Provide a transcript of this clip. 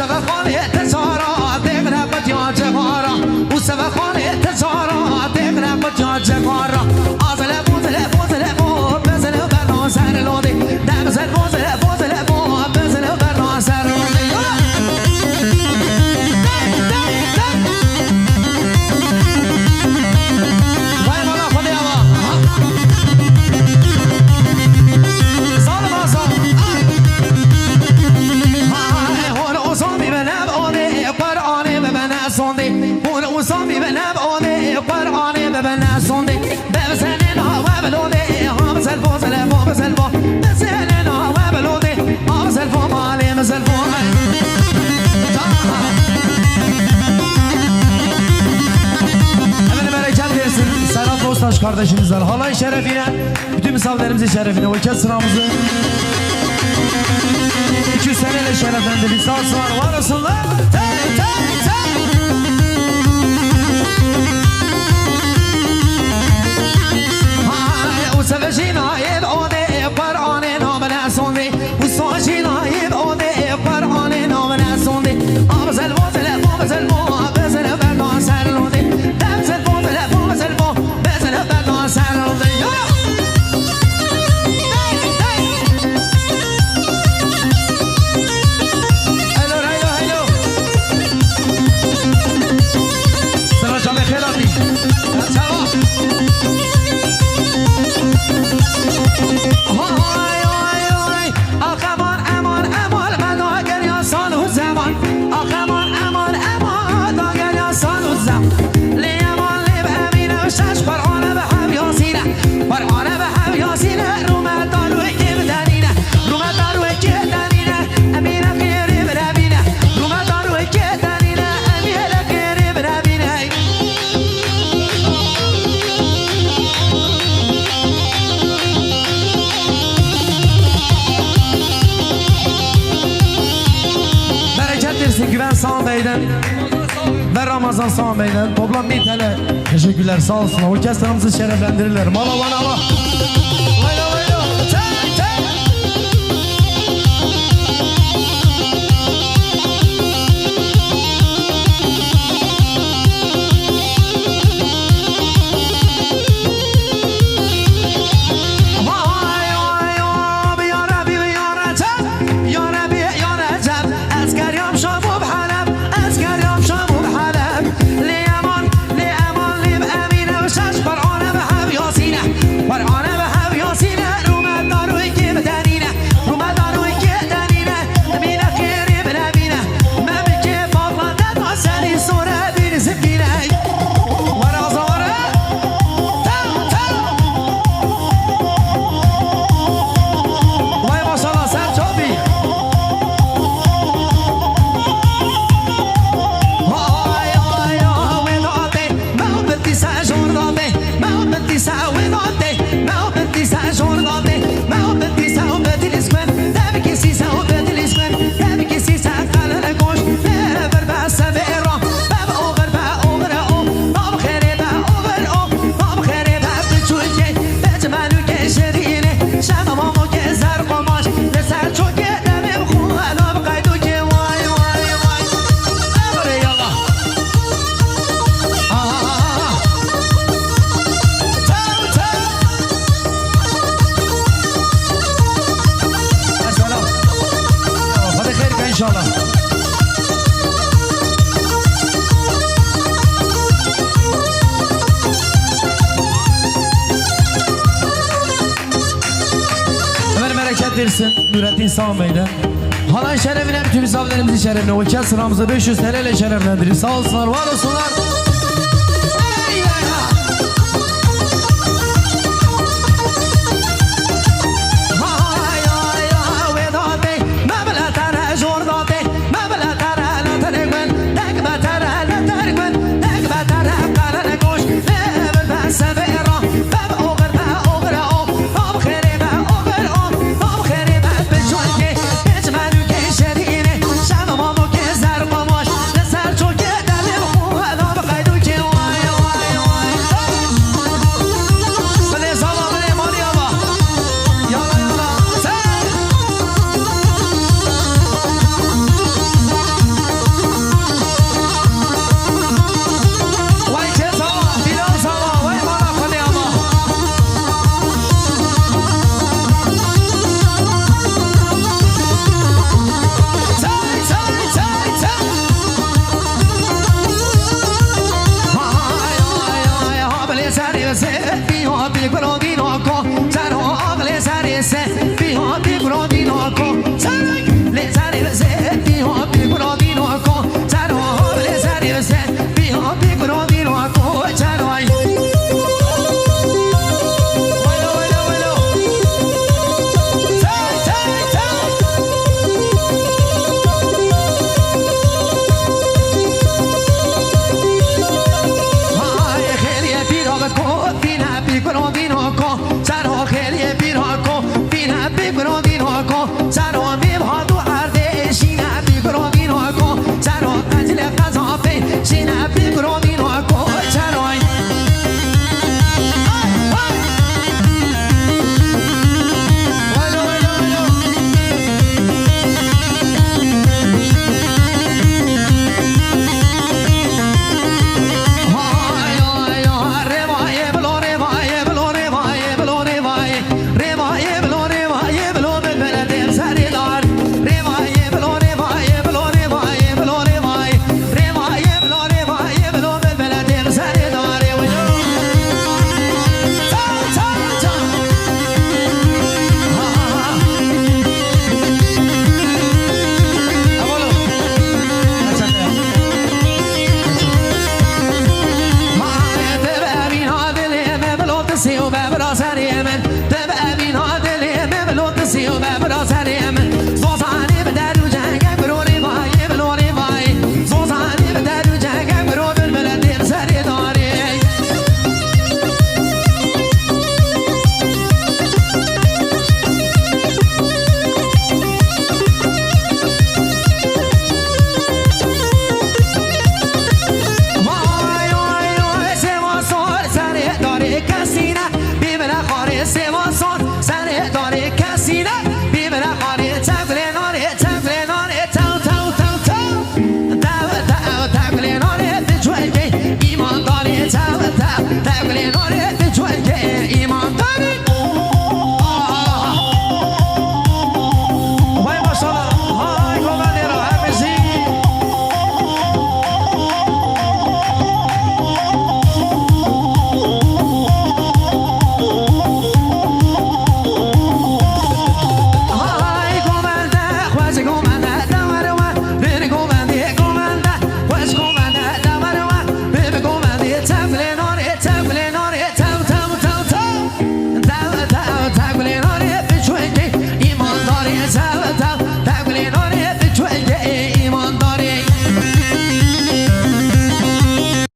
سبب خانه تزارا دقنا بجا جوارا و سبب خانه تزارا دقنا بجا جوارا آزله بوزله بوزله بو بزله برنا سر لودی دمزل بوزله بوزله بو بزله برنا سر لودی وای مولا خودی آوا سالم آسان هون اوزامی به نب آنه قرآنه به بنا سونده هون اوزامی به نب آنه قرآنه به بنا سونده بزنن هوا بلوده آمزل بوزله بو بزل بو بزنن هوا بلوده آمزل بو مالی مزل بو Efendim bereket versin Serhat Bostaş kardeşimizler halay şerefine bütün misafirlerimizin şerefine vakit sıramızı 200 seneyle şereflendirdik sağ olsunlar var olsunlar o sevecin ayet o de Kur'an'ın namına sonde o sojin ayet o de Kur'an'ın namına sonde amzel bozele bozele bozele ben serlonde demzel bozele bozele bozele ben serlonde Güven Sağ Bey'den ve Ramazan Sağ Bey'den toplam 1000 TL teşekkürler sağ olsun. Orkestramızı şereflendirirler. Mala bana bak. Vayla vayla. İnşallah. Ömer bereket versin Nurettin Sağ Bey'den. Halay şerefine bütün misafirlerimizin şerefine. O kez sıramızı 500 TL ile şereflendirir. Sağ olsunlar, var olsunlar.